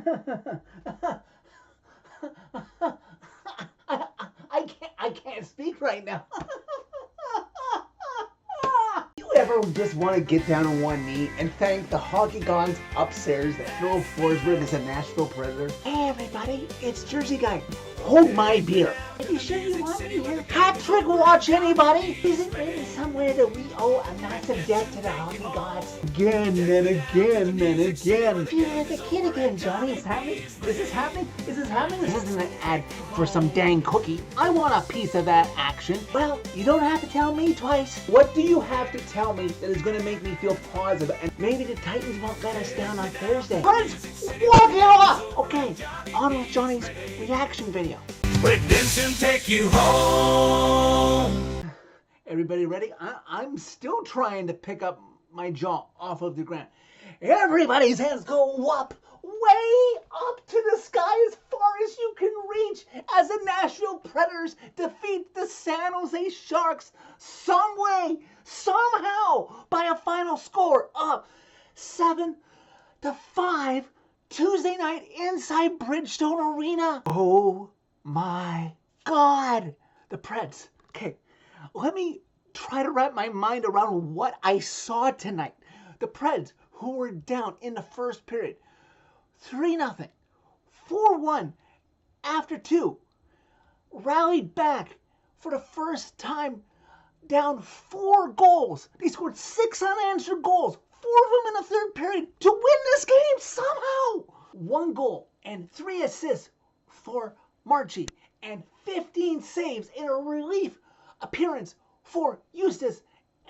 I can't speak right now. You ever just want to get down on one knee and thank the hockey gods upstairs that Phil Forsberg is a Nashville Predator? Hey everybody, it's Jersey Guy. Hold my beer. Are you sure you want me here? Patrick, watch anybody? Is it maybe somewhere that we owe a massive debt to the hockey gods? Again and again and again. You're like a kid again, Johnny. Is happening? Is this happening? Is this happening? This isn't an ad for some dang cookie. I want a piece of that action. Well, you don't have to tell me twice. What do you have to tell me that is going to make me feel positive? And maybe the Titans won't let us down on Thursday. Let's walk it off. Okay, on with Johnny's reaction video. Redemption take you home. Everybody ready? I'm still trying to pick up my jaw off of the ground. Everybody's hands go up, way up to the sky as far as you can reach as the Nashville Predators defeat the San Jose Sharks some way, somehow, by a final score of 7-5 Tuesday night inside Bridgestone Arena. Oh my God. The Preds. Okay, let me try to wrap my mind around what I saw tonight. The Preds, who were down in the first period, 3-0, 4-1 after 2, rallied back for the first time, down 4 goals. They scored 6 unanswered goals, 4 of them in the third period, to win this game somehow. 1 goal and 3 assists for Marchie, and 15 saves in a relief appearance for Eustace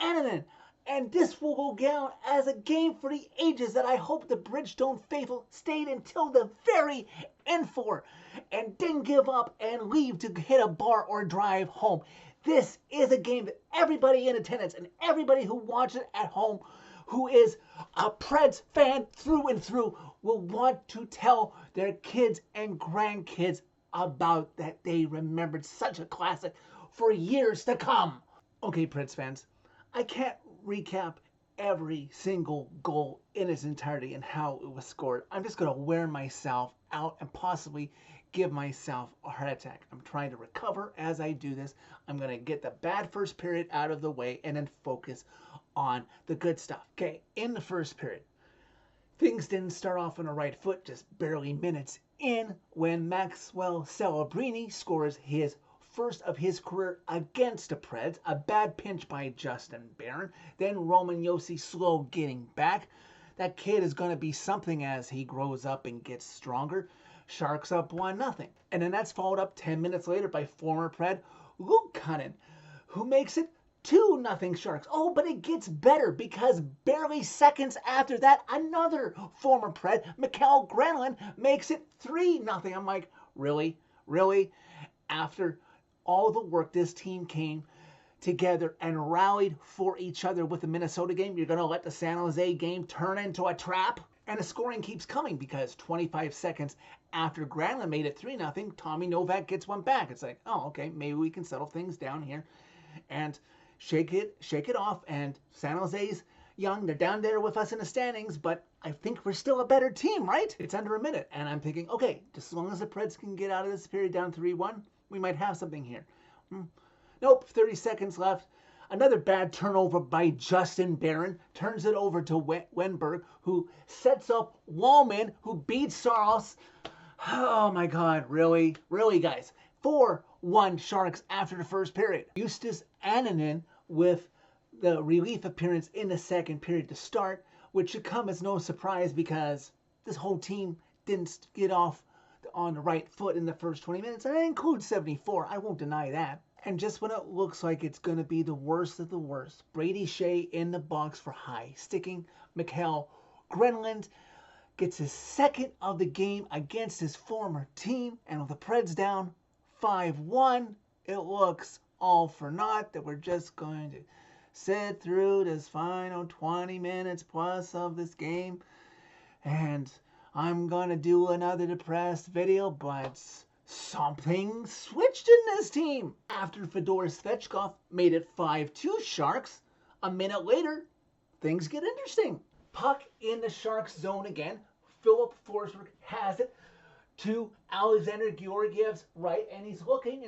Ananen. And this will go down as a game for the ages that I hope the Bridgestone faithful stayed until the very end for, and didn't give up and leave to hit a bar or drive home. This is a game that everybody in attendance and everybody who watches it at home who is a Preds fan through and through will want to tell their kids and grandkids about, that they remembered such a classic for years to come. Okay, Preds fans, I can't recap every single goal in its entirety and how it was scored. I'm just going to wear myself out and possibly give myself a heart attack. I'm trying to recover as I do this. I'm going to get the bad first period out of the way and then focus on the good stuff. Okay, in the first period, things didn't start off on the right foot, just barely minutes in, when Maxwell Celebrini scores his first of his career against the Preds. A bad pinch by Justin Barron. Then Roman Josi slow getting back. That kid is going to be something as he grows up and gets stronger. Sharks up 1-0. And then that's followed up 10 minutes later by former Pred Luke Cunnin, who makes it 2-0 Sharks. Oh, but it gets better because barely seconds after that, another former Pred, Mikael Granlund, makes it 3-0. I'm like, really? Really? After all the work this team came together and rallied for each other with the Minnesota game, you're going to let the San Jose game turn into a trap? And the scoring keeps coming because 25 seconds after Granlund made it 3-0, Tommy Novak gets one back. It's like, oh, okay, maybe we can settle things down here and shake it off. And San Jose's young, they're down there with us in the standings, but I think we're still a better team, right? It's under a minute. And I'm thinking, okay, just as long as the Preds can get out of this period down 3-1, we might have something here. Nope, 30 seconds left. Another bad turnover by Justin Barron. Turns it over to Wenberg, who sets up Wallman, who beats Saros. Oh my God, really? Really, guys? 4-1 Sharks after the first period. Eustace Ananen with the relief appearance in the second period to start, which should come as no surprise because this whole team didn't get off on the right foot in the first 20 minutes. And that includes 74. I won't deny that. And just when it looks like it's going to be the worst of the worst, Brady Shea in the box for high, sticking Mikael Granlund, gets his second of the game against his former team. And with the Preds down 5-1, it looks all for naught, that we're just going to sit through this final 20 minutes plus of this game. And I'm going to do another depressed video, but something switched in this team. After Fedor Svechkov made it 5-2 Sharks, a minute later, things get interesting. Puck in the Sharks zone again. Philip Forsberg has it to Alexander Georgiev's right, and he's looking.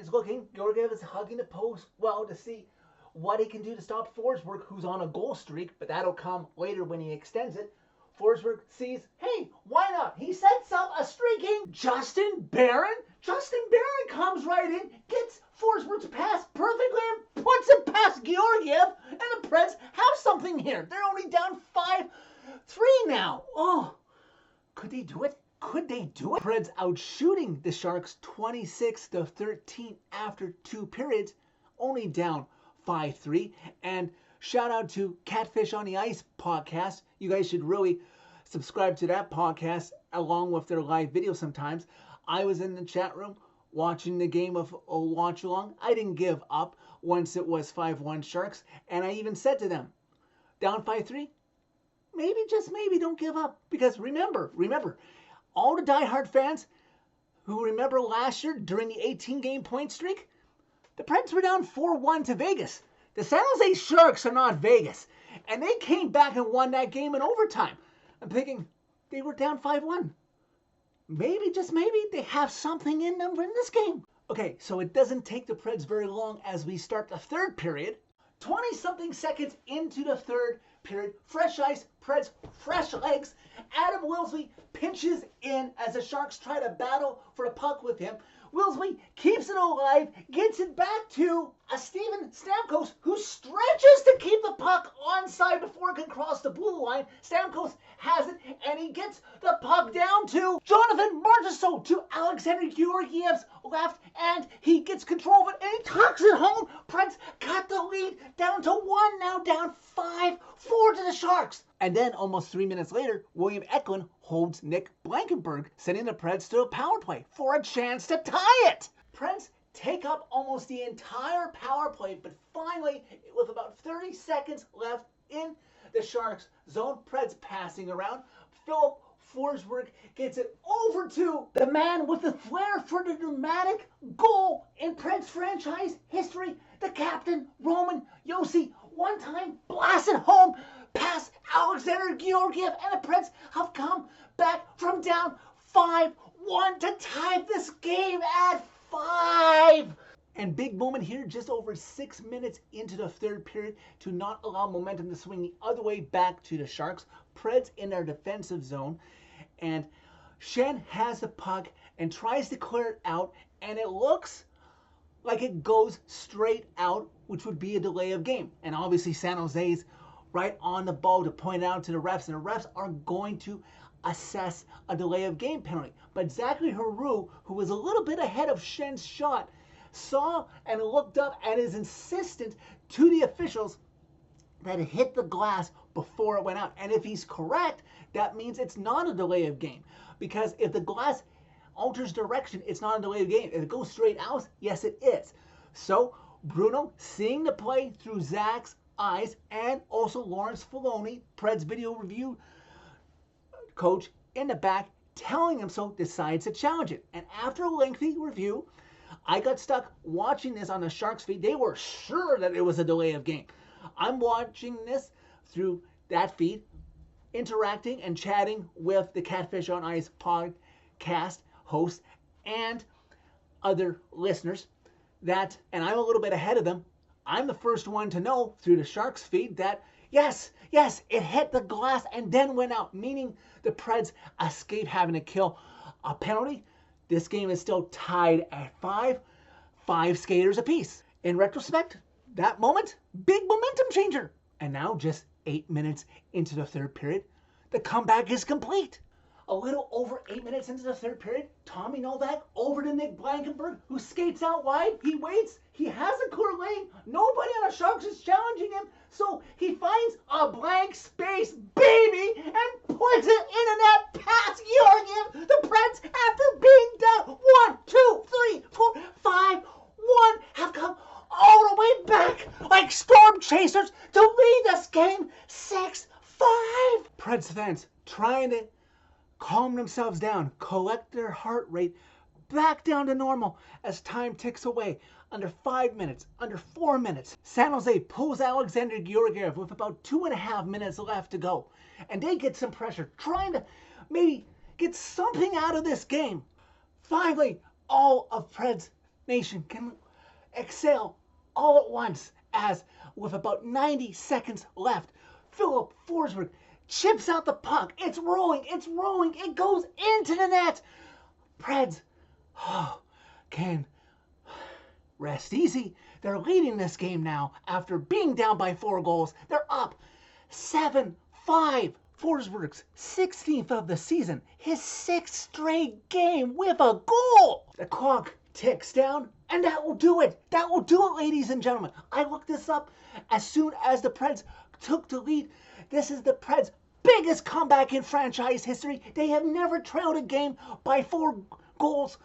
Georgiev is hugging the post well to see what he can do to stop Forsberg, who's on a goal streak, but that'll come later when he extends it. Forsberg sees, hey, why not? He sets up a streaking Justin Barron. Justin Barron comes right in, gets Forsberg's pass perfectly, and puts it past Georgiev, and the Preds have something here. They're only down 5-3 now. Oh, could they do it? Could they do it? Preds outshooting the Sharks 26-13 after 2 periods, only down 5-3. And shout out to Catfish on the Ice podcast. You guys should really subscribe to that podcast along with their live video sometimes. I was in the chat room watching the game of Watch Along. I didn't give up once it was 5-1 Sharks. And I even said to them, down 5-3, maybe, just maybe, don't give up. Because remember, all the diehard fans who remember last year during the 18-game point streak, the Preds were down 4-1 to Vegas. The San Jose Sharks are not Vegas. And they came back and won that game in overtime. I'm thinking they were down 5-1. Maybe, just maybe, they have something in them in this game. Okay, so it doesn't take the Preds very long as we start the third period. 20-something seconds into the third period. Fresh ice, Preds, fresh legs. Adam Wilsby pinches in as the Sharks try to battle for the puck with him. Wilsby keeps it alive, gets it back to a Steven Stamkos, who stretches to keep the puck onside before it can cross the blue line. Stamkos has it, and he gets the puck down to Jonathan Marchessault to Alexander Georgiev's left, and he gets control of it, and he tucks it home. Preds cut the lead down to 1, now down 5-4 to the Sharks. And then, almost 3 minutes later, William Eklund holds Nick Blankenburg, sending the Preds to a power play for a chance to tie it. Preds take up almost the entire power play, but finally, with about 30 seconds left in the Sharks' zone, Preds passing around. Philip Forsberg gets it over to the man with the flair for the dramatic goal in Preds franchise history, the captain, Roman Josi. One time, blasted home past Alexander Georgiev, and the Preds have come back from down 5-1 to tie this game at 5. And big moment here, just over 6 minutes into the third period, to not allow momentum to swing the other way back to the Sharks. Preds in their defensive zone, and Shen has the puck and tries to clear it out, and it looks like it goes straight out, which would be a delay of game. And obviously San Jose's right on the ball to point out to the refs, and the refs are going to assess a delay of game penalty. But Zachary Heroux, who was a little bit ahead of Shen's shot, saw and looked up and is insistent to the officials that it hit the glass before it went out. And if he's correct, that means it's not a delay of game. Because if the glass alters direction, it's not a delay of game. If it goes straight out, yes it is. So Bruno, seeing the play through Zach's eyes, and also Lawrence Filoni, Preds video review coach in the back, telling him so, decides to challenge it. And after a lengthy review, I got stuck watching this on the Sharks feed. They were sure that it was a delay of game. I'm watching this through that feed, interacting and chatting with the Catfish on Ice podcast hosts and other listeners that, and I'm a little bit ahead of them, I'm the first one to know through the Sharks feed that yes, it hit the glass and then went out, meaning the Preds escape having to kill a penalty. This game is still tied at 5 skaters apiece. In retrospect, that moment, big momentum changer. And now, just 8 minutes into the third period, the comeback is complete. A little over 8 minutes into the third period, Tommy Novak over to Nick Blankenburg, who skates out wide. He waits. He has a clear lane. Nobody on the Sharks is challenging him. So he finds a blank space, baby, and puts it in a net past Georgiev. The Preds, after being down 1, 2, 3, 4, 5, 1, have come all the way back like storm chasers to lead this game 6-5. Preds fans trying to calm themselves down, collect their heart rate back down to normal as time ticks away. Under 5 minutes, under 4 minutes, San Jose pulls Alexander Georgiev with about 2.5 minutes left to go. And they get some pressure, trying to maybe get something out of this game. Finally, all of Preds Nation can exhale all at once as, with about 90 seconds left, Philip Forsberg chips out the puck. It's rolling, it goes into the net. Preds can rest easy. They're leading this game now after being down by 4 goals. They're up 7-5. Forsberg's 16th of the season, his 6th straight game with a goal. The clock ticks down, and that will do it. That will do it, ladies and gentlemen. I looked this up as soon as the Preds took the lead. This is the Preds' biggest comeback in franchise history. They have never trailed a game by 4 goals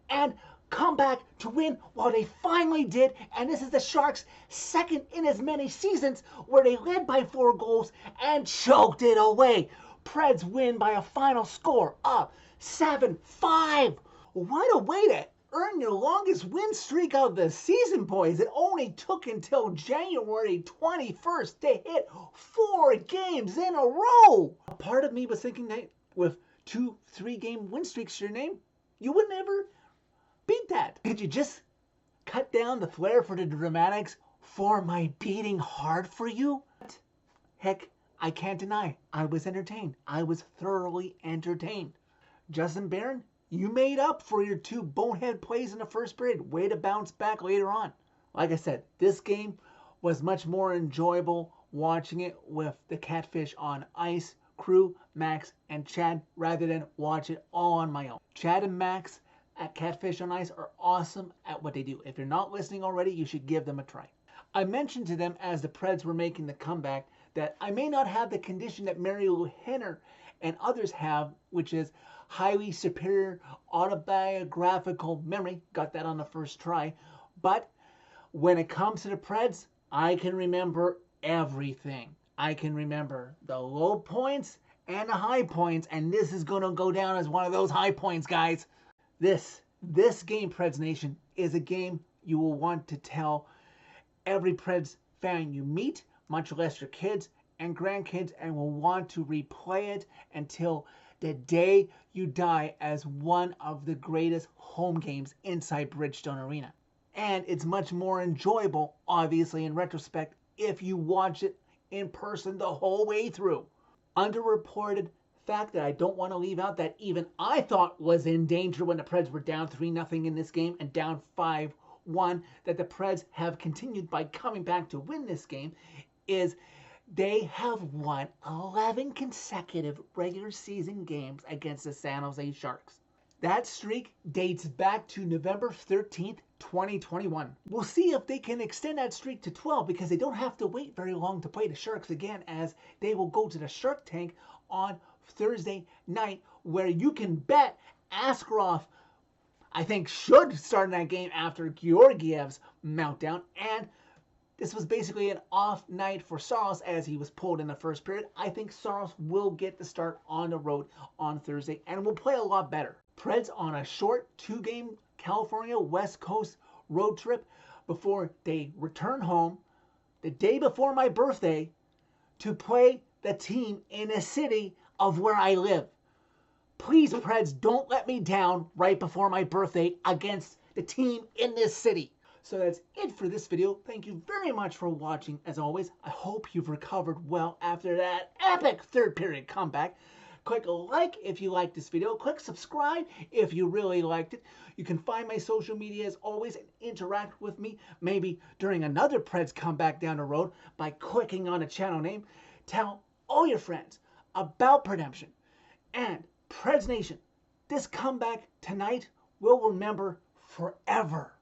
and come back to win. Well, they finally did, and this is the Sharks' second in as many seasons where they led by 4 goals and choked it away. Preds win by a final score of 7-5. What a way to earn your longest win streak of the season, boys. It only took until January 21st to hit 4 games in a row. A part of me was thinking that with 2-3 game win streaks to your name, you would never beat that. Could you just cut down the flair for the dramatics for my beating hard for you? Heck, I can't deny I was entertained. I was thoroughly entertained. Justin Barron, you made up for your 2 bonehead plays in the first period. Way to bounce back later on. Like I said, this game was much more enjoyable watching it with the Catfish on ice, crew, Max, and Chad, rather than watch it all on my own. Chad and Max at Catfish on Ice are awesome at what they do. If you're not listening already, you should give them a try. I mentioned to them as the Preds were making the comeback that I may not have the condition that Mary Lou Henner and others have, which is highly superior autobiographical memory. Got that on the first try. But when it comes to the Preds, I can remember everything. I can remember the low points and the high points, and this is going to go down as one of those high points, guys. This game, Preds Nation, is a game you will want to tell every Preds fan you meet, much less your kids and grandkids, and will want to replay it until the day you die as one of the greatest home games inside Bridgestone Arena. And it's much more enjoyable, obviously, in retrospect, if you watch it in person the whole way through. Underreported fact that I don't want to leave out that even I thought was in danger when the Preds were down 3-0 in this game and down 5-1, that the Preds have continued by coming back to win this game, is they have won 11 consecutive regular season games against the San Jose Sharks. That streak dates back to November 13th, 2021. We'll see if they can extend that streak to 12, because they don't have to wait very long to play the Sharks again, as they will go to the Shark Tank on Thursday night, where you can bet Askarov, I think, should start in that game after Georgiev's meltdown. And this was basically an off night for Saros as he was pulled in the first period. I think Saros will get the start on the road on Thursday and will play a lot better. Preds on a short 2-game California West Coast road trip before they return home the day before my birthday to play the team in a city of where I live. Please, Preds, don't let me down right before my birthday against the team in this city. So that's it for this video. Thank you very much for watching. As always, I hope you've recovered well after that epic third period comeback. Click like if you liked this video. Click subscribe if you really liked it. You can find my social media as always and interact with me maybe during another Preds comeback down the road by clicking on a channel name. Tell all your friends about Predemption. And Preds Nation, this comeback tonight we'll remember forever.